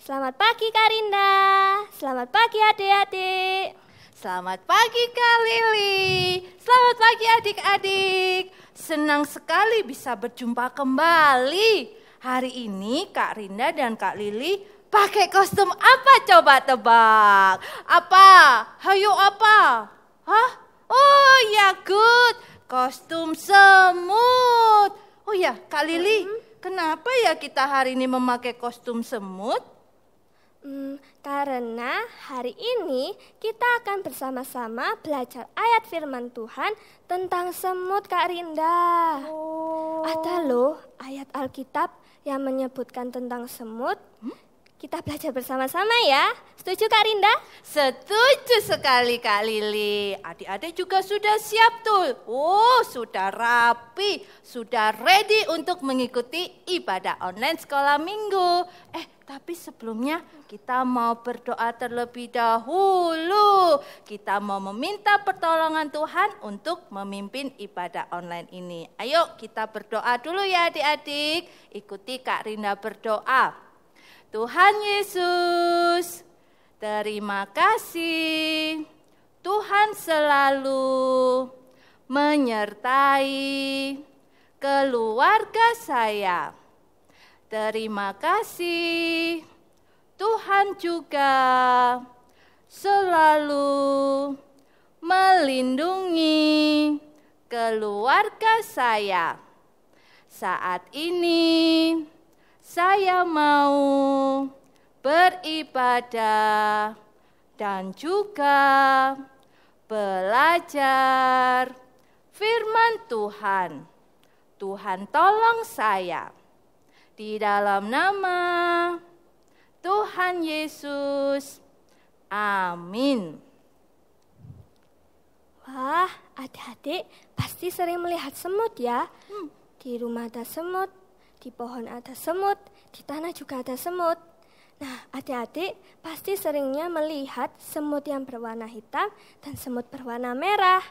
Selamat pagi Kak Rinda, selamat pagi adik-adik. Selamat pagi Kak Lili, selamat pagi adik-adik. Senang sekali bisa berjumpa kembali. Hari ini Kak Rinda dan Kak Lili pakai kostum apa coba tebak? Apa? Hayo apa? Hah? Oh ya good, kostum semut. Oh ya Kak Lili, kenapa ya kita hari ini memakai kostum semut? Karena hari ini kita akan bersama-sama belajar ayat firman Tuhan tentang semut Kak Rinda. Ada loh ayat Alkitab yang menyebutkan tentang semut. Kita belajar bersama-sama ya. Setuju Kak Rinda? Setuju sekali Kak Lili. Adik-adik juga sudah siap tuh. Oh, sudah rapi, sudah ready untuk mengikuti ibadah online sekolah minggu. Tapi sebelumnya kita mau berdoa terlebih dahulu. Kita mau meminta pertolongan Tuhan untuk memimpin ibadah online ini. Ayo kita berdoa dulu ya adik-adik. Ikuti Kak Rinda berdoa. Tuhan Yesus, terima kasih. Tuhan selalu menyertai keluarga saya. Terima kasih. Tuhan juga selalu melindungi keluarga saya. Saat ini saya mau beribadah dan juga belajar firman Tuhan. Tuhan tolong saya. Di dalam nama Tuhan Yesus. Amin. Wah, adik-adik pasti sering melihat semut ya. Di rumah ada semut, di pohon ada semut, di tanah juga ada semut. Nah, adik-adik pasti seringnya melihat semut yang berwarna hitam dan semut berwarna merah.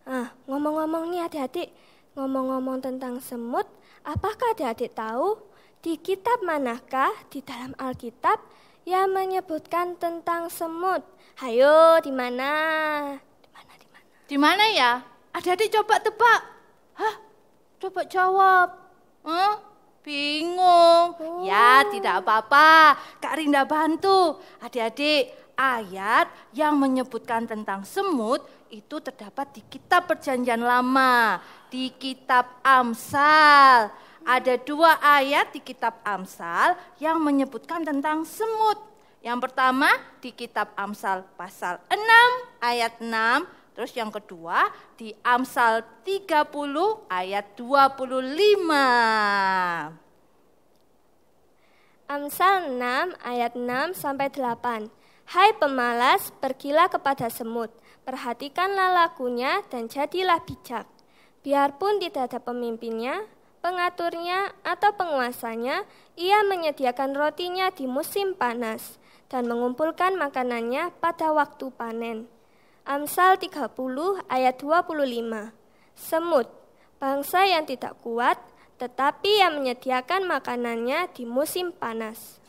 Nah, ngomong-ngomong nih adik-adik, ngomong-ngomong tentang semut, apakah adik-adik tahu di kitab manakah di dalam Alkitab yang menyebutkan tentang semut? Hayo, di mana? Di mana ya? Adik-adik coba tebak. Hah? Coba jawab. Bingung. Ya, tidak apa-apa. Kak Rinda bantu. Adik-adik, ayat yang menyebutkan tentang semut itu terdapat di kitab Perjanjian Lama, di kitab Amsal. Ada 2 ayat di kitab Amsal yang menyebutkan tentang semut. Yang pertama di kitab Amsal pasal 6 ayat 6. Terus yang kedua di Amsal 30 ayat 25. Amsal 6 ayat 6 sampai 8. Hai pemalas, pergilah kepada semut, Perhatikanlah lakunya dan jadilah bijak. Biarpun tidak ada pemimpinnya, pengaturnya, atau penguasanya, ia menyediakan rotinya di musim panas dan mengumpulkan makanannya pada waktu panen. Amsal 30 ayat 25. Semut, bangsa yang tidak kuat, tetapi yang menyediakan makanannya di musim panas.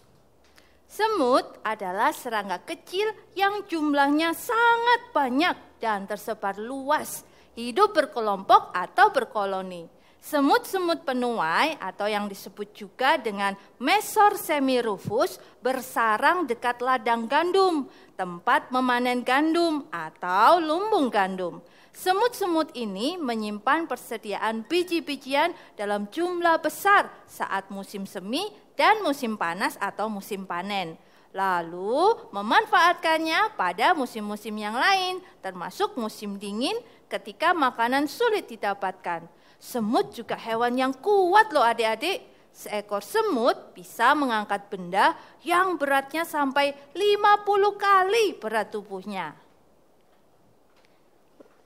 Semut adalah serangga kecil yang jumlahnya sangat banyak dan tersebar luas, hidup berkelompok atau berkoloni. Semut-semut penuai atau yang disebut juga dengan Mesor semirufus bersarang dekat ladang gandum, tempat memanen gandum atau lumbung gandum. Semut-semut ini menyimpan persediaan biji-bijian dalam jumlah besar saat musim semi dan musim panas atau musim panen. Lalu memanfaatkannya pada musim-musim yang lain, termasuk musim dingin ketika makanan sulit didapatkan. Semut juga hewan yang kuat loh adik-adik. Seekor semut bisa mengangkat benda yang beratnya sampai 50 kali berat tubuhnya.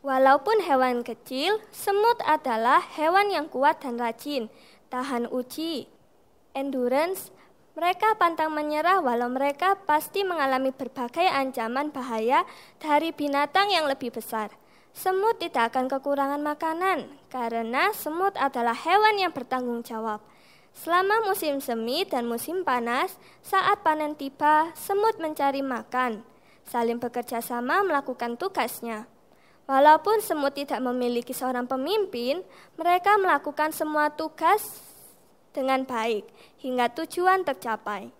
Walaupun hewan kecil, semut adalah hewan yang kuat dan rajin, tahan uji, endurance. Mereka pantang menyerah walau mereka pasti mengalami berbagai ancaman bahaya dari binatang yang lebih besar. Semut tidak akan kekurangan makanan karena semut adalah hewan yang bertanggung jawab. Selama musim semi dan musim panas, saat panen tiba, semut mencari makan, saling bekerja sama melakukan tugasnya. Walaupun semut tidak memiliki seorang pemimpin, mereka melakukan semua tugas dengan baik hingga tujuan tercapai.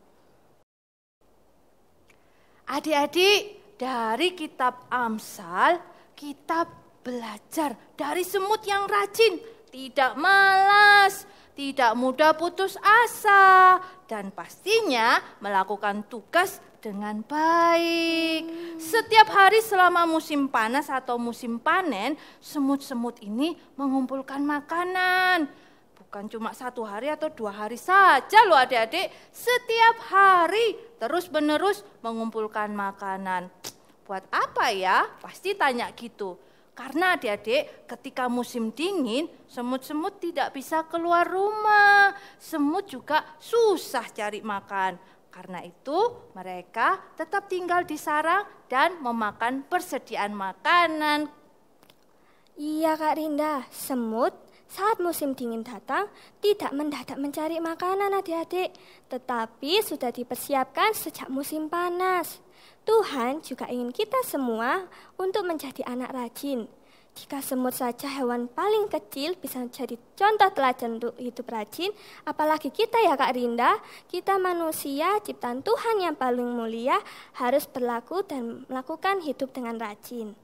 Adik-adik, dari kitab Amsal, kita belajar dari semut yang rajin, tidak malas, tidak mudah putus asa, dan pastinya melakukan tugas dengan baik. Setiap hari selama musim panas atau musim panen, semut-semut ini mengumpulkan makanan. Bukan cuma 1 hari atau 2 hari saja loh adik-adik. Setiap hari terus-menerus mengumpulkan makanan. Buat apa ya? Pasti tanya gitu. Karena adik-adik ketika musim dingin, semut-semut tidak bisa keluar rumah. Semut juga susah cari makan. Karena itu mereka tetap tinggal di sarang dan memakan persediaan makanan. Iya Kak Rinda, semut saat musim dingin datang tidak mendadak mencari makanan adik-adik, tetapi sudah dipersiapkan sejak musim panas. Tuhan juga ingin kita semua untuk menjadi anak rajin. Jika semut saja hewan paling kecil bisa jadi contoh teladan untuk hidup rajin, apalagi kita ya Kak Rinda, kita manusia ciptaan Tuhan yang paling mulia harus berlaku dan melakukan hidup dengan rajin.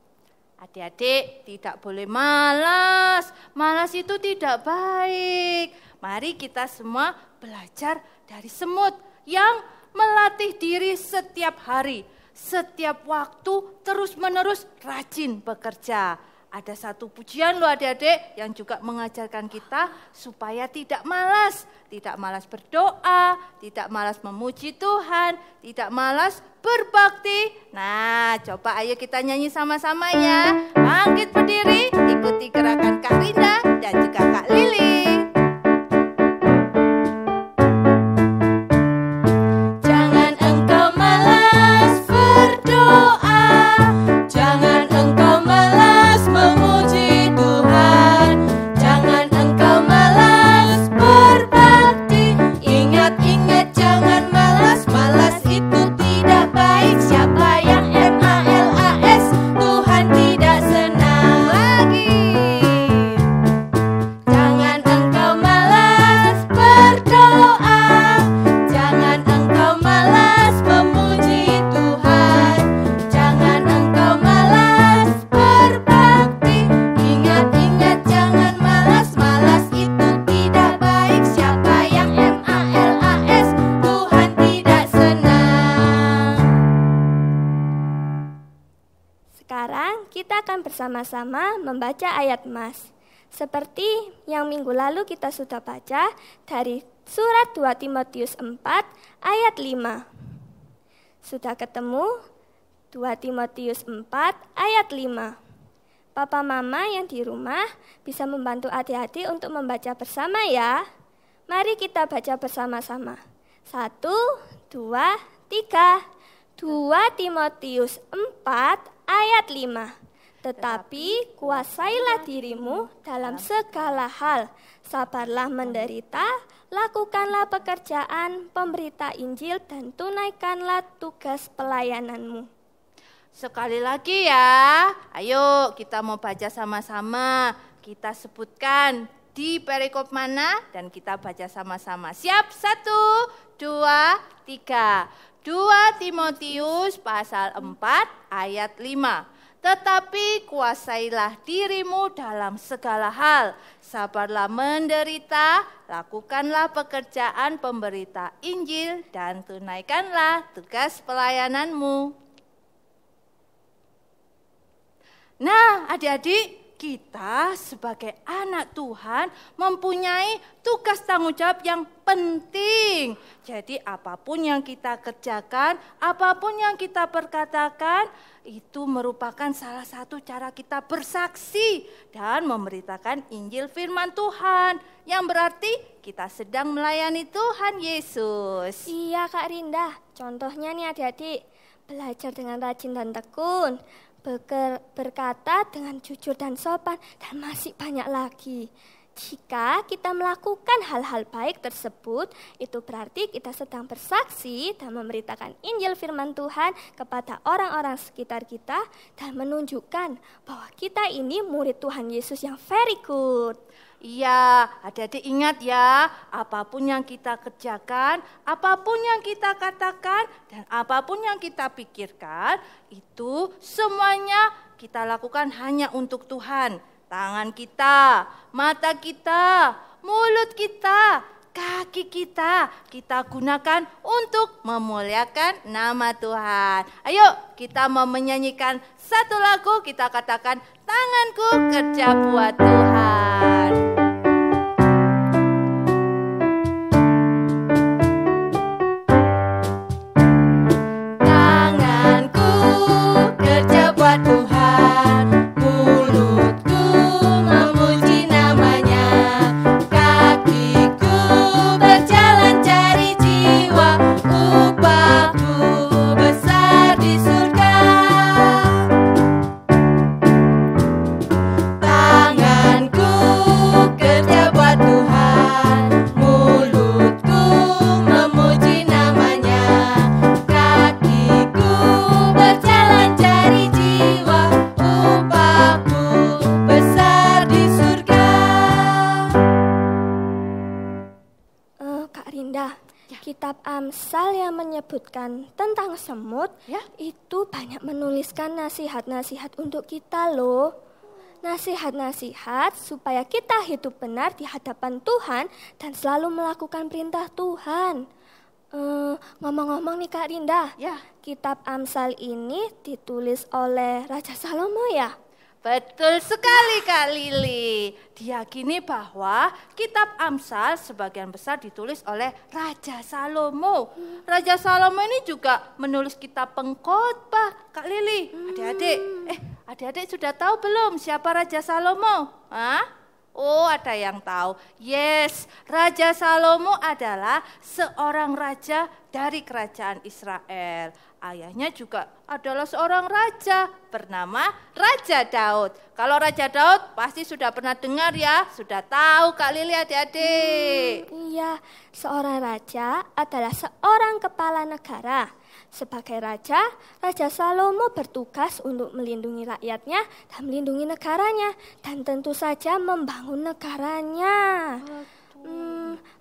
Adik-adik tidak boleh malas, malas itu tidak baik. Mari kita semua belajar dari semut yang melatih diri setiap hari, setiap waktu terus-menerus rajin bekerja. Ada satu pujian loh adik-adik yang juga mengajarkan kita supaya tidak malas berdoa, tidak malas memuji Tuhan, tidak malas berbakti. Nah, coba ayo kita nyanyi sama-sama ya. Bangkit berdiri, ikuti gerakan Kak Rinda dan juga Kak Lili. Jangan engkau malas berdoa, jangan engkau malas memuji Tuhan, jangan engkau malas berbakti. Ingat-ingat jangan malas, malas itu tidak baik. Siapa yang MALAS, Tuhan tidak senang lagi. Jangan engkau malas berdoa, jangan engkau malas memuji Tuhan, jangan engkau malas berbakti. Ingat-ingat jangan malas, malas itu tidak baik. Siapa yang MALAS, Tuhan tidak senang. Sekarang kita akan bersama-sama membaca ayat Mas. Seperti yang minggu lalu kita sudah baca dari surat 2 Timotius 4 ayat 5. Sudah ketemu? 2 Timotius 4 ayat 5. Papa Mama yang di rumah bisa membantu adik-adik untuk membaca bersama ya. Mari kita baca bersama-sama. 1, 2, 3. 2 Timotius 4 ayat 5. Tetapi kuasailah dirimu dalam segala hal. Sabarlah menderita, lakukanlah pekerjaan pemberita Injil dan tunaikanlah tugas pelayananmu. Sekali lagi ya, ayo kita mau baca sama-sama. Kita sebutkan di perikop mana dan kita baca sama-sama. Siap? 1, 2, 3. 2 Timotius pasal 4 ayat 5. Tetapi kuasailah dirimu dalam segala hal. Sabarlah menderita, lakukanlah pekerjaan pemberita Injil dan tunaikanlah tugas pelayananmu. Nah, adik-adik, kita sebagai anak Tuhan mempunyai tugas tanggung jawab yang penting. Jadi apapun yang kita kerjakan, apapun yang kita perkatakan, itu merupakan salah satu cara kita bersaksi dan memberitakan Injil firman Tuhan. Yang berarti kita sedang melayani Tuhan Yesus. Iya Kak Rinda, contohnya nih adik-adik, belajar dengan rajin dan tekun, berkata dengan jujur dan sopan, dan masih banyak lagi. Jika kita melakukan hal-hal baik tersebut, itu berarti kita sedang bersaksi dan memberitakan Injil firman Tuhan kepada orang-orang sekitar kita dan menunjukkan bahwa kita ini murid Tuhan Yesus yang very good. Iya, adik-adik ingat ya, apapun yang kita kerjakan, apapun yang kita katakan, dan apapun yang kita pikirkan, itu semuanya kita lakukan hanya untuk Tuhan. Tangan kita, mata kita, mulut kita, kaki kita gunakan untuk memuliakan nama Tuhan. Ayo kita mau menyanyikan satu lagu, kita katakan tanganku kerja buat Tuhan. Tanganku kerja buat Tuhan, mulutku memuji namanya, kakiku berjalan cari jiwa, upahku besar di surga. Tanganku kerja buat Tuhan, mulutku memuji namanya, kakiku berjalan cari jiwa, upahku besar di surga. Kak Rinda, kitab Amsal yang menyebutkan tentang semut, Ya. itu banyak menuliskan nasihat-nasihat untuk kita loh. Nasihat-nasihat supaya kita hidup benar di hadapan Tuhan dan selalu melakukan perintah Tuhan. Ngomong-ngomong nih Kak Rinda, Ya. kitab Amsal ini ditulis oleh Raja Salomo ya? Betul sekali Kak Lili. Diyakini bahwa kitab Amsal sebagian besar ditulis oleh Raja Salomo. Raja Salomo ini juga menulis kitab Pengkhotbah. Kak Lili, adik-adik sudah tahu belum siapa Raja Salomo? Hah? Oh, ada yang tahu. Yes, Raja Salomo adalah seorang raja dari kerajaan Israel. Ayahnya juga adalah seorang raja bernama Raja Daud. Kalau Raja Daud pasti sudah pernah dengar ya, sudah tahu Kak Lili adik-adik. Iya, seorang raja adalah seorang kepala negara. Sebagai raja, Raja Salomo bertugas untuk melindungi rakyatnya dan melindungi negaranya. Dan tentu saja membangun negaranya.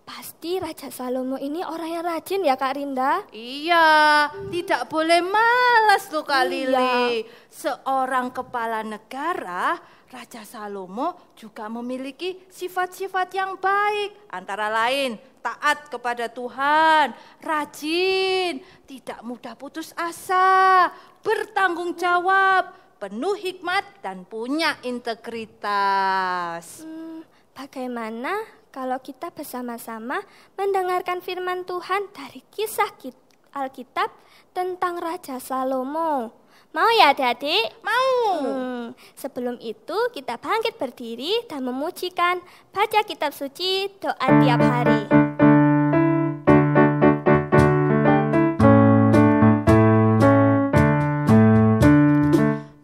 Pasti Raja Salomo ini orang yang rajin ya Kak Rinda? Iya, tidak boleh malas loh Kak Iya. Lili. Seorang kepala negara, Raja Salomo juga memiliki sifat-sifat yang baik. Antara lain, taat kepada Tuhan, rajin, tidak mudah putus asa, bertanggung jawab, penuh hikmat, dan punya integritas. Bagaimana kalau kita bersama-sama mendengarkan firman Tuhan dari kisah Alkitab tentang Raja Salomo? Mau ya adik-adik? Mau. Sebelum itu kita bangkit berdiri dan memujikan, baca kitab suci, doa tiap hari.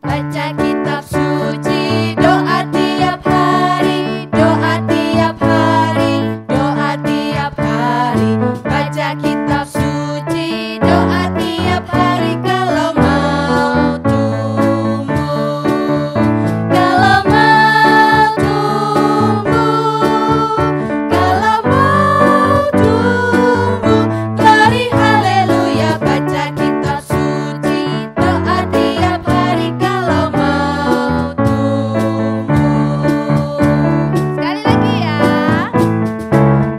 Baca kitab suci, doa tiap hari, doa tiap hari, doa tiap hari. Baca kitab suci, doa tiap hari kalau mau tumbuh, kalau mau tumbuh, kalau mau tumbuh. Glory haleluya, baca kitab suci, doa tiap hari kalau mau tumbuh. Sekali lagi ya.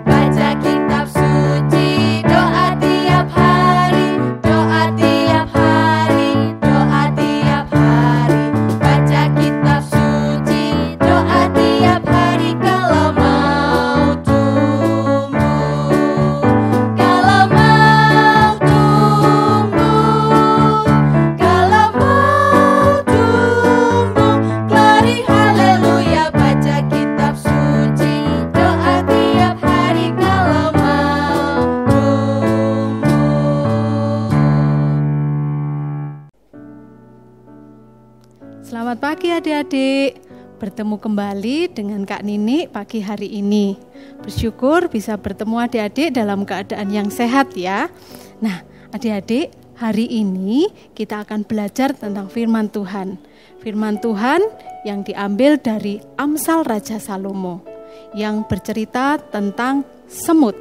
Baca kitab suci, doa tiap hari, doa tiap hari, doa tiap hari. Baca kitab suci, doa tiap hari kalau mau tumbuh, kalau mau tumbuh, kalau mau tumbuh. Glory haleluya, baca kitab suci, doa tiap hari kalau mau tumbuh. Selamat pagi adik-adik, bertemu kembali dengan Kak Nini pagi hari ini. Bersyukur bisa bertemu adik-adik dalam keadaan yang sehat ya. Nah adik-adik, hari ini kita akan belajar tentang firman Tuhan. Firman Tuhan yang diambil dari Amsal Raja Salomo yang bercerita tentang semut.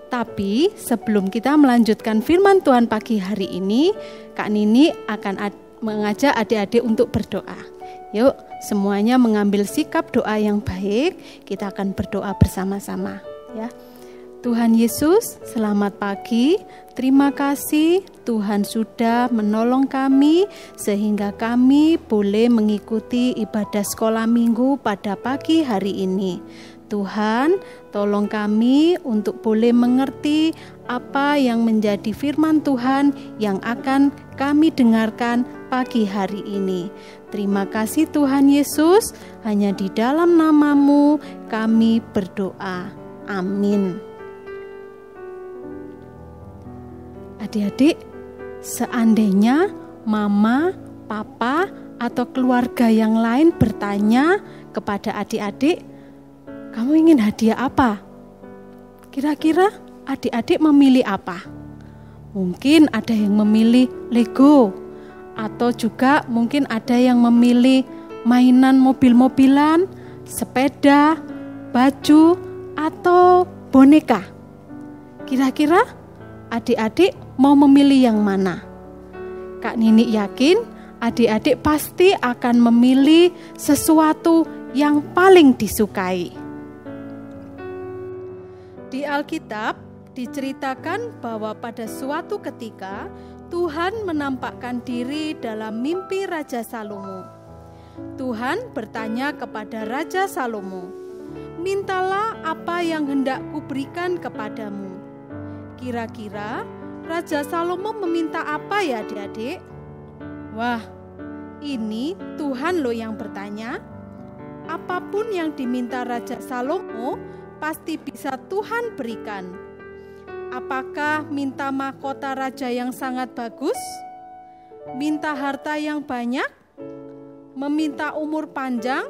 Tapi sebelum kita melanjutkan firman Tuhan pagi hari ini, Kak Nini akan mengajak adik-adik untuk berdoa. Yuk, semuanya mengambil sikap doa yang baik. Kita akan berdoa bersama-sama, ya. Tuhan Yesus, selamat pagi. Terima kasih Tuhan sudah menolong kami sehingga kami boleh mengikuti ibadah sekolah minggu pada pagi hari ini. Tuhan, tolong kami untuk boleh mengerti apa yang menjadi firman Tuhan yang akan kami dengarkan pagi hari ini. Terima kasih Tuhan Yesus, hanya di dalam nama-Mu kami berdoa. Amin. Adik-adik, seandainya mama, papa, atau keluarga yang lain bertanya kepada adik-adik, kamu ingin hadiah apa? Kira-kira adik-adik memilih apa? Mungkin ada yang memilih Lego, atau juga mungkin ada yang memilih mainan mobil-mobilan, sepeda, baju, atau boneka. Kira-kira adik-adik mau memilih yang mana? Kak Nini yakin adik-adik pasti akan memilih sesuatu yang paling disukai. Di Alkitab diceritakan bahwa pada suatu ketika Tuhan menampakkan diri dalam mimpi Raja Salomo. Tuhan bertanya kepada Raja Salomo, "Mintalah apa yang hendak kuberikan kepadamu." Kira-kira Raja Salomo meminta apa ya adik-adik? Wah, ini Tuhan loh yang bertanya. Apapun yang diminta Raja Salomo pasti bisa Tuhan berikan. Apakah minta mahkota raja yang sangat bagus? Minta harta yang banyak? Meminta umur panjang?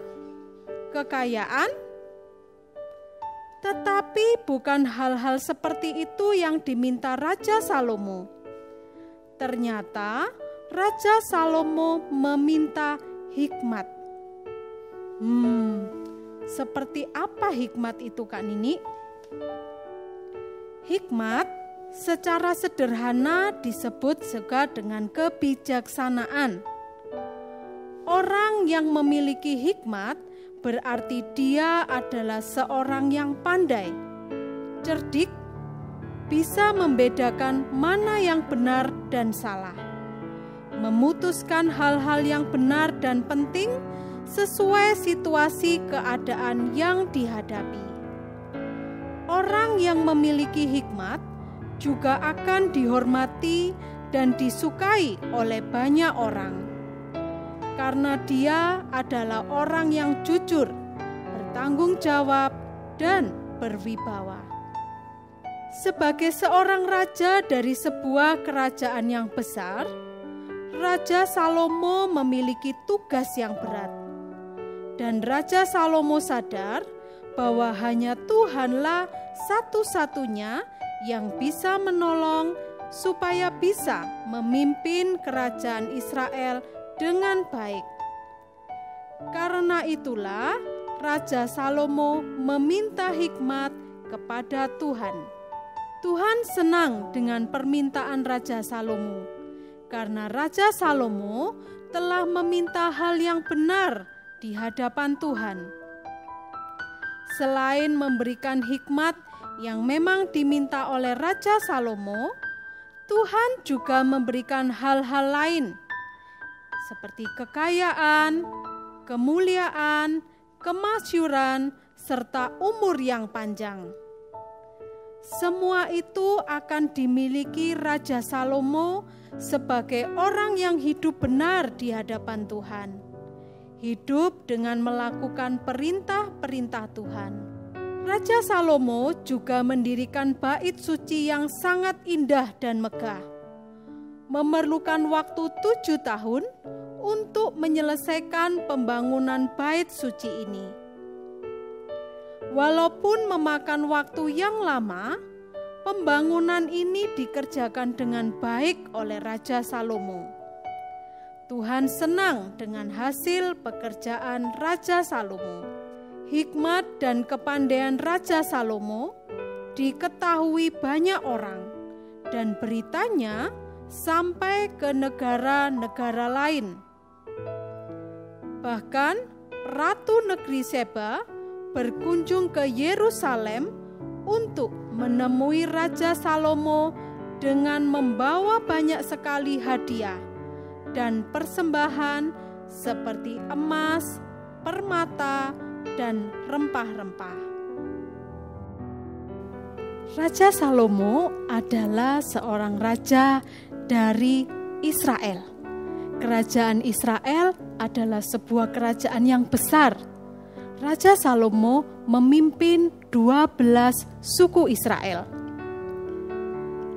Kekayaan? Tetapi bukan hal-hal seperti itu yang diminta Raja Salomo. Ternyata Raja Salomo meminta hikmat. Seperti apa hikmat itu Kak Nini? Hikmat secara sederhana disebut juga dengan kebijaksanaan. Orang yang memiliki hikmat berarti dia adalah seorang yang pandai, cerdik, bisa membedakan mana yang benar dan salah, memutuskan hal-hal yang benar dan penting sesuai situasi keadaan yang dihadapi. Orang yang memiliki hikmat juga akan dihormati dan disukai oleh banyak orang. karena dia adalah orang yang jujur, bertanggung jawab, dan berwibawa. Sebagai seorang raja dari sebuah kerajaan yang besar, Raja Salomo memiliki tugas yang berat. Dan Raja Salomo sadar bahwa hanya Tuhanlah satu-satunya yang bisa menolong supaya bisa memimpin kerajaan Israel dengan baik. Karena itulah Raja Salomo meminta hikmat kepada Tuhan. Tuhan senang dengan permintaan Raja Salomo, karena Raja Salomo telah meminta hal yang benar di hadapan Tuhan. Selain memberikan hikmat yang memang diminta oleh Raja Salomo, Tuhan juga memberikan hal-hal lain seperti kekayaan, kemuliaan, kemasyuran, serta umur yang panjang. Semua itu akan dimiliki Raja Salomo sebagai orang yang hidup benar di hadapan Tuhan. Hidup dengan melakukan perintah-perintah Tuhan. Raja Salomo juga mendirikan bait suci yang sangat indah dan megah. Memerlukan waktu 7 tahun untuk menyelesaikan pembangunan bait suci ini. Walaupun memakan waktu yang lama, pembangunan ini dikerjakan dengan baik oleh Raja Salomo. Tuhan senang dengan hasil pekerjaan Raja Salomo. Hikmat dan kepandaian Raja Salomo diketahui banyak orang, dan beritanya sampai ke negara-negara lain. Bahkan Ratu Negeri Seba berkunjung ke Yerusalem untuk menemui Raja Salomo dengan membawa banyak sekali hadiah dan persembahan seperti emas, permata, dan rempah-rempah. Raja Salomo adalah seorang raja dari Israel. Kerajaan Israel adalah sebuah kerajaan yang besar. Raja Salomo memimpin 12 suku Israel.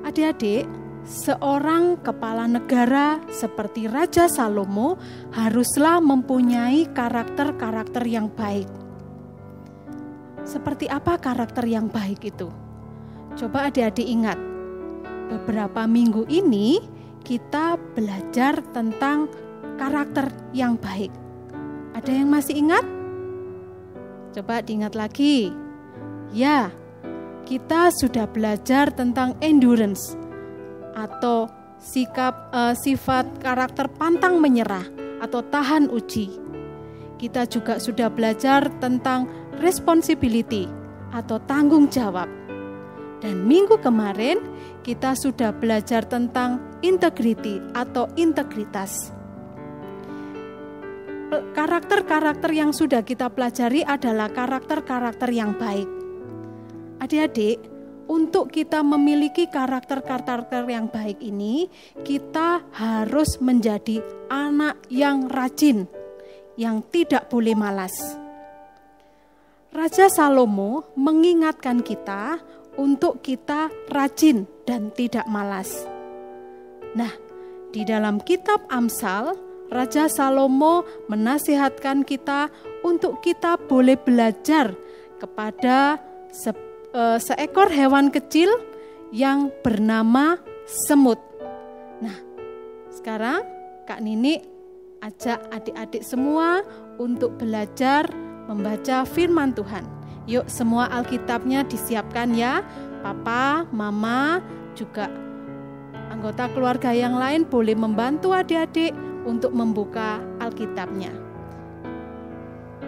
Adik-adik, seorang kepala negara seperti Raja Salomo haruslah mempunyai karakter-karakter yang baik. Seperti apa karakter yang baik itu? Coba adik-adik ingat, beberapa minggu ini kita belajar tentang karakter yang baik. Ada yang masih ingat? Coba diingat lagi. Ya, kita sudah belajar tentang endurance atau sifat karakter pantang menyerah atau tahan uji. Kita juga sudah belajar tentang responsibility atau tanggung jawab. Dan minggu kemarin kita sudah belajar tentang integrity atau integritas. Karakter-karakter yang sudah kita pelajari adalah karakter-karakter yang baik. Adik-adik, untuk kita memiliki karakter-karakter yang baik ini, kita harus menjadi anak yang rajin, yang tidak boleh malas. Raja Salomo mengingatkan kita untuk kita rajin dan tidak malas. Nah, di dalam kitab Amsal, Raja Salomo menasihatkan kita untuk kita boleh belajar kepada seekor hewan kecil yang bernama semut. Nah, sekarang Kak Nini ajak adik-adik semua untuk belajar membaca firman Tuhan. Yuk, semua Alkitabnya disiapkan ya. Papa, Mama, juga anggota keluarga yang lain boleh membantu adik-adik untuk membuka Alkitabnya.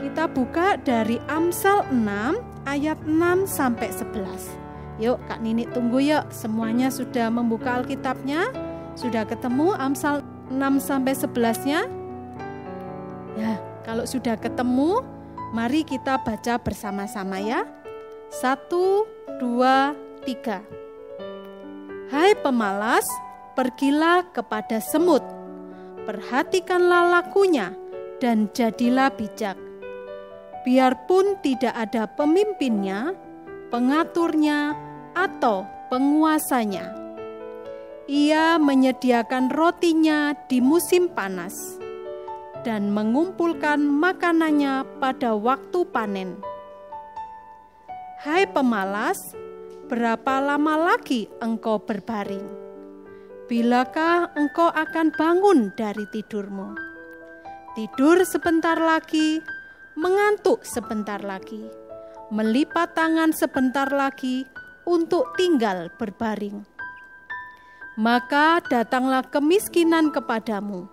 Kita buka dari Amsal 6 ayat 6 sampai 11. Yuk, Kak Nini tunggu yuk. Semuanya sudah membuka Alkitabnya? Sudah ketemu Amsal 6 sampai 11-nya? Ya, kalau sudah ketemu, mari kita baca bersama-sama ya. 1, 2, 3. Hai pemalas, pergilah kepada semut. Perhatikanlah lakunya dan jadilah bijak. Biarpun tidak ada pemimpinnya, pengaturnya, atau penguasanya. Ia menyediakan rotinya di musim panas dan mengumpulkan makanannya pada waktu panen. Hai pemalas, berapa lama lagi engkau berbaring? Bilakah engkau akan bangun dari tidurmu? Tidur sebentar lagi, mengantuk sebentar lagi, melipat tangan sebentar lagi untuk tinggal berbaring. Maka datanglah kemiskinan kepadamu,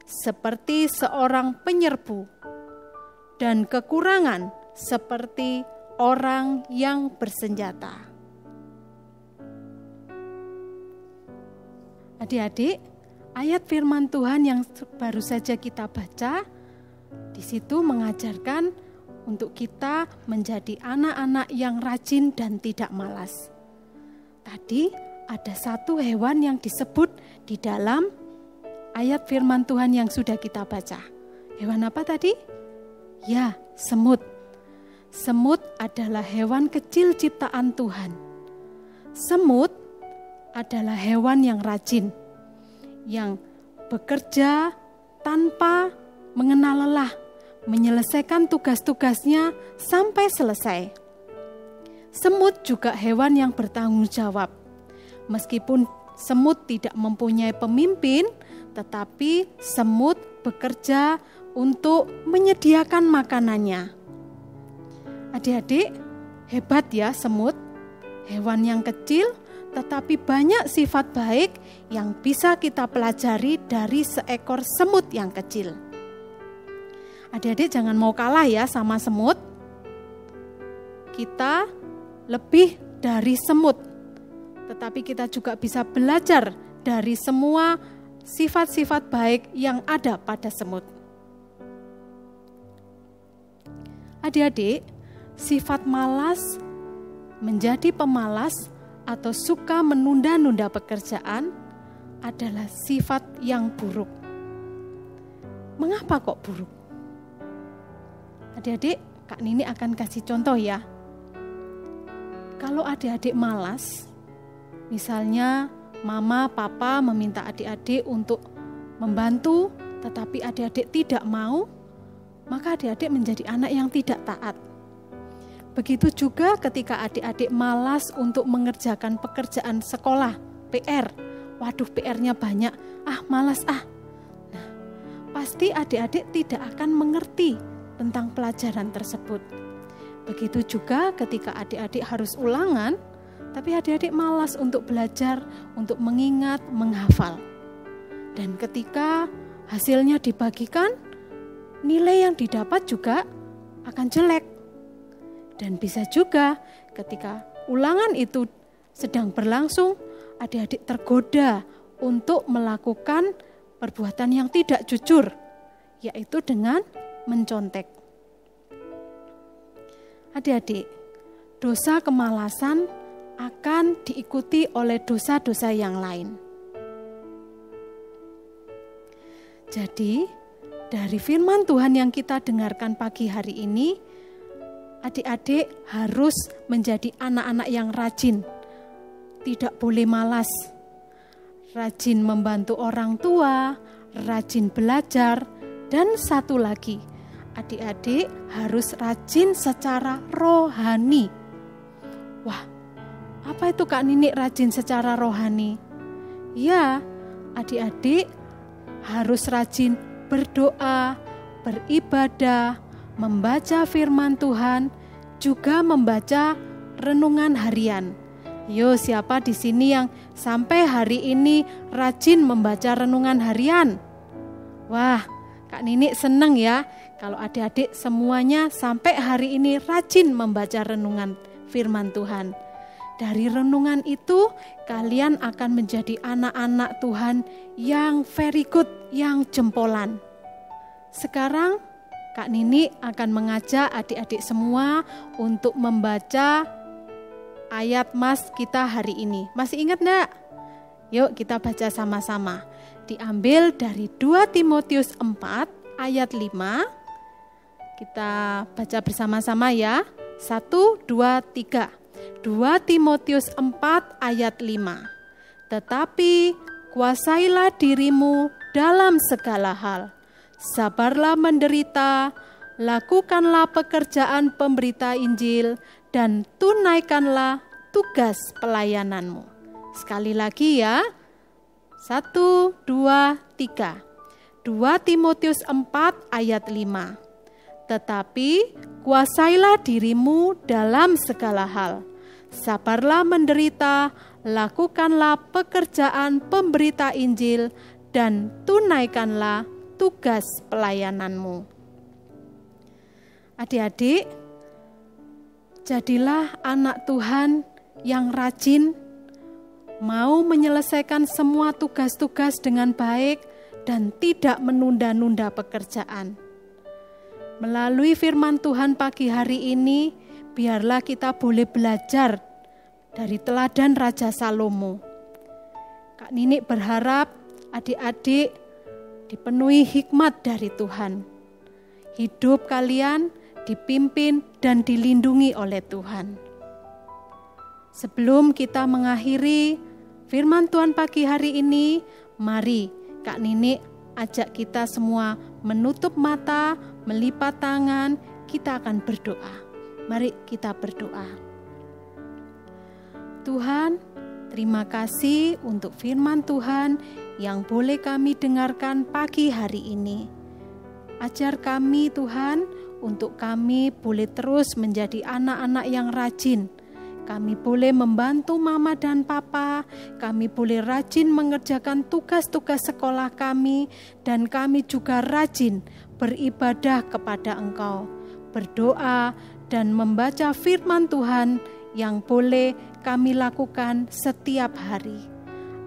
seperti seorang penyerbu, dan kekurangan seperti orang yang bersenjata. Adik-adik, ayat firman Tuhan yang baru saja kita baca, di situ mengajarkan untuk kita menjadi anak-anak yang rajin dan tidak malas. Tadi ada satu hewan yang disebut di dalam ayat firman Tuhan yang sudah kita baca. Hewan apa tadi? Ya, semut. Semut adalah hewan kecil ciptaan Tuhan. Semut adalah hewan yang rajin, yang bekerja tanpa mengenal lelah, menyelesaikan tugas-tugasnya sampai selesai. Semut juga hewan yang bertanggung jawab. Meskipun semut tidak mempunyai pemimpin, tetapi semut bekerja untuk menyediakan makanannya. Adik-adik, hebat ya semut, hewan yang kecil tetapi banyak sifat baik yang bisa kita pelajari dari seekor semut yang kecil. Adik-adik jangan mau kalah ya sama semut. Kita lebih dari semut, tetapi kita juga bisa belajar dari semua sifat-sifat baik yang ada pada semut. Adik-adik, sifat malas, menjadi pemalas, atau suka menunda-nunda pekerjaan adalah sifat yang buruk. Mengapa kok buruk? Adik-adik, Kak Nini akan kasih contoh ya. Kalau adik-adik malas, misalnya mama, papa meminta adik-adik untuk membantu, tetapi adik-adik tidak mau, maka adik-adik menjadi anak yang tidak taat. Begitu juga ketika adik-adik malas untuk mengerjakan pekerjaan sekolah, PR. Waduh, PR-nya banyak, malas. Nah, pasti adik-adik tidak akan mengerti tentang pelajaran tersebut. Begitu juga ketika adik-adik harus ulangan, tapi adik-adik malas untuk belajar, untuk mengingat, menghafal. Dan ketika hasilnya dibagikan, nilai yang didapat juga akan jelek. Dan bisa juga ketika ulangan itu sedang berlangsung, adik-adik tergoda untuk melakukan perbuatan yang tidak jujur, yaitu dengan mencontek. Adik-adik, dosa kemalasan akan diikuti oleh dosa-dosa yang lain. Jadi, dari firman Tuhan yang kita dengarkan pagi hari ini, adik-adik harus menjadi anak-anak yang rajin, tidak boleh malas, rajin membantu orang tua, rajin belajar, dan satu lagi, adik-adik harus rajin secara rohani. Wah, apa itu Kak Nini rajin secara rohani? Ya, adik-adik harus rajin berdoa, beribadah, membaca firman Tuhan, juga membaca renungan harian. Yo, siapa di sini yang sampai hari ini rajin membaca renungan harian? Wah, Kak Nini senang ya kalau adik-adik semuanya sampai hari ini rajin membaca renungan firman Tuhan. Dari renungan itu kalian akan menjadi anak-anak Tuhan yang very good, yang jempolan. Sekarang Kak Nini akan mengajak adik-adik semua untuk membaca ayat mas kita hari ini. Masih ingat enggak? Yuk kita baca sama-sama. Diambil dari 2 Timotius 4 ayat 5. Kita baca bersama-sama ya. 1, 2, 3. 2 Timotius 4 ayat 5. Tetapi kuasailah dirimu dalam segala hal. Sabarlah menderita, lakukanlah pekerjaan pemberita Injil, dan tunaikanlah tugas pelayananmu. Sekali lagi ya. 1, 2, 3. 2 Timotius 4 ayat 5. Tetapi kuasailah dirimu dalam segala hal. Sabarlah menderita, lakukanlah pekerjaan pemberita Injil, dan tunaikanlah tugas pelayananmu. Adik-adik, jadilah anak Tuhan yang rajin, mau menyelesaikan semua tugas-tugas dengan baik dan tidak menunda-nunda pekerjaan. Melalui firman Tuhan pagi hari ini, biarlah kita boleh belajar dari teladan Raja Salomo. Kak Nini berharap adik-adik dipenuhi hikmat dari Tuhan. Hidup kalian dipimpin dan dilindungi oleh Tuhan. Sebelum kita mengakhiri firman Tuhan pagi hari ini, mari Kak Nini ajak kita semua menutup mata, melipat tangan, kita akan berdoa. Mari kita berdoa. Tuhan, terima kasih untuk firman Tuhan yang boleh kami dengarkan pagi hari ini. Ajar kami Tuhan, untuk kami boleh terus menjadi anak-anak yang rajin. Kami boleh membantu mama dan papa, kami boleh rajin mengerjakan tugas-tugas sekolah kami, dan kami juga rajin beribadah kepada Engkau, berdoa dan membaca firman Tuhan yang boleh kami lakukan setiap hari.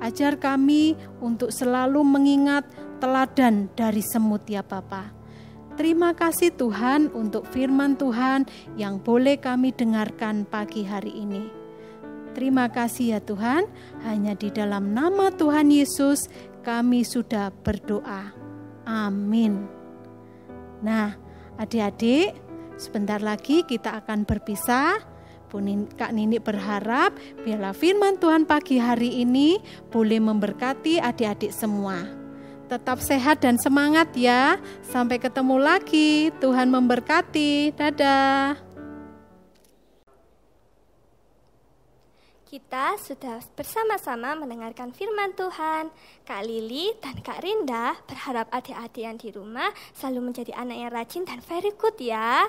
Ajar kami untuk selalu mengingat teladan dari semut ya Bapa. Terima kasih Tuhan untuk firman Tuhan yang boleh kami dengarkan pagi hari ini. Terima kasih ya Tuhan, hanya di dalam nama Tuhan Yesus kami sudah berdoa. Amin. Nah, adik-adik, sebentar lagi kita akan berpisah. Kak Nini berharap biarlah firman Tuhan pagi hari ini boleh memberkati adik-adik semua. Tetap sehat dan semangat ya. Sampai ketemu lagi. Tuhan memberkati. Dadah. Kita sudah bersama-sama mendengarkan firman Tuhan. Kak Lili dan Kak Rinda berharap adik-adik yang di rumah selalu menjadi anak yang rajin dan very good ya.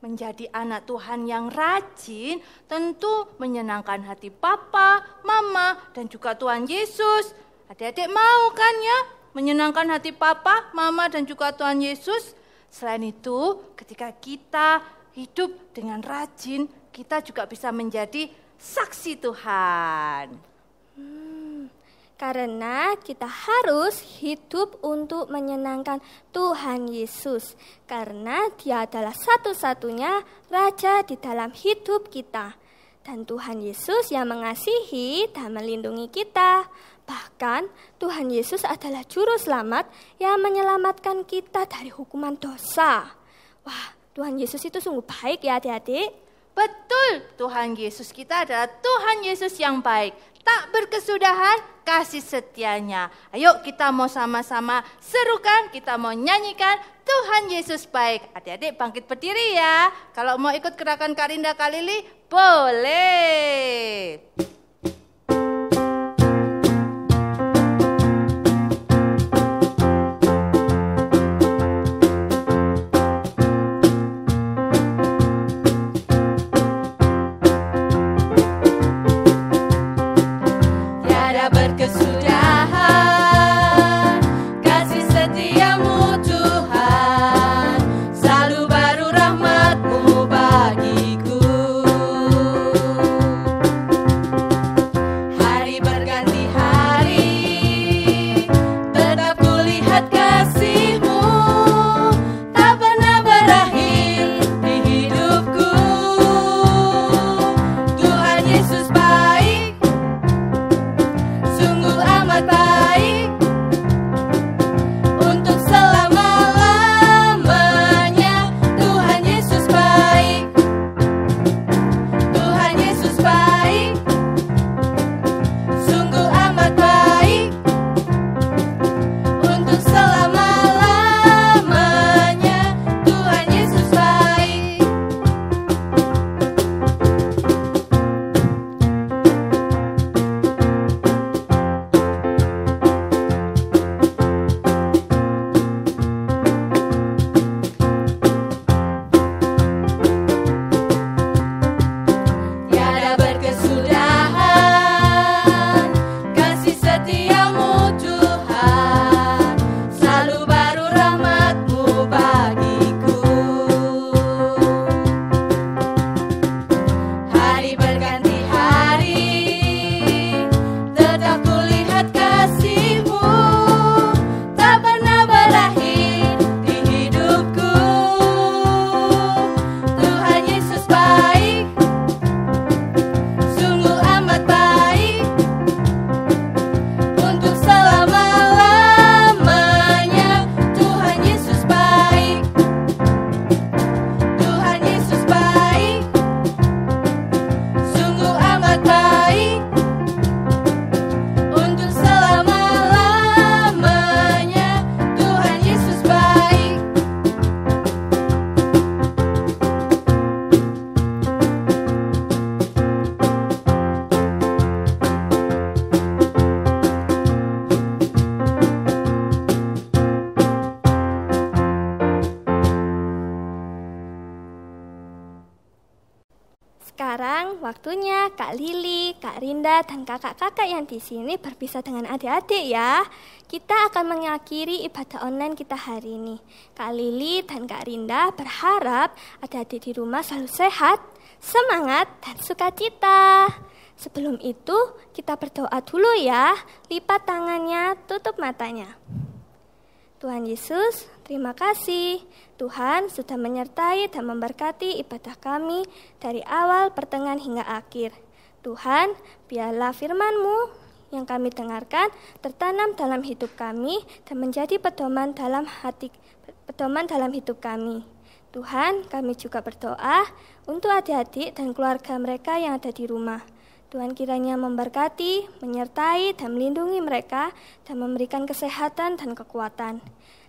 Menjadi anak Tuhan yang rajin tentu menyenangkan hati Papa, Mama, dan juga Tuhan Yesus. Adik-adik mau kan ya menyenangkan hati Papa, Mama, dan juga Tuhan Yesus? Selain itu, ketika kita hidup dengan rajin, kita juga bisa menjadi saksi Tuhan. Karena kita harus hidup untuk menyenangkan Tuhan Yesus. Karena Dia adalah satu-satunya Raja di dalam hidup kita. Dan Tuhan Yesus yang mengasihi dan melindungi kita. Bahkan Tuhan Yesus adalah juru selamat yang menyelamatkan kita dari hukuman dosa. Wah, Tuhan Yesus itu sungguh baik ya adik-adik. Betul, Tuhan Yesus kita adalah Tuhan Yesus yang baik. Tak berkesudahan kasih setianya. Ayo kita mau sama-sama serukan, kita mau nyanyikan Tuhan Yesus baik. Adik-adik bangkit berdiri ya. Kalau mau ikut gerakan Kak Rinda, Kak Lili, boleh. Sekarang waktunya Kak Lili, Kak Rinda, dan kakak-kakak yang di sini berpisah dengan adik-adik ya. Kita akan mengakhiri ibadah online kita hari ini. Kak Lili dan Kak Rinda berharap adik-adik di rumah selalu sehat, semangat, dan sukacita. Sebelum itu, kita berdoa dulu ya. Lipat tangannya, tutup matanya. Tuhan Yesus, terima kasih. Tuhan sudah menyertai dan memberkati ibadah kami dari awal, pertengahan, hingga akhir. Tuhan, biarlah firman-Mu yang kami dengarkan tertanam dalam hidup kami dan menjadi pedoman dalam hidup kami. Tuhan, kami juga berdoa untuk adik-adik dan keluarga mereka yang ada di rumah. Tuhan kiranya memberkati, menyertai, dan melindungi mereka dan memberikan kesehatan dan kekuatan.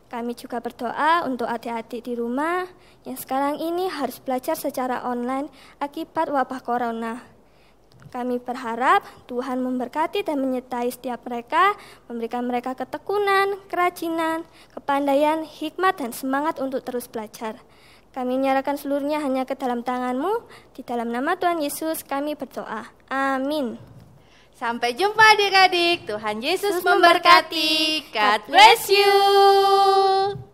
Kami juga berdoa untuk adik-adik di rumah yang sekarang ini harus belajar secara online akibat wabah corona. Kami berharap Tuhan memberkati dan menyertai setiap mereka, memberikan mereka ketekunan, kerajinan, kepandaian, hikmat, dan semangat untuk terus belajar. Kami menyerahkan seluruhnya hanya ke dalam tangan-Mu. Di dalam nama Tuhan Yesus kami berdoa. Amin. Sampai jumpa adik-adik. Tuhan Yesus memberkati. God bless you.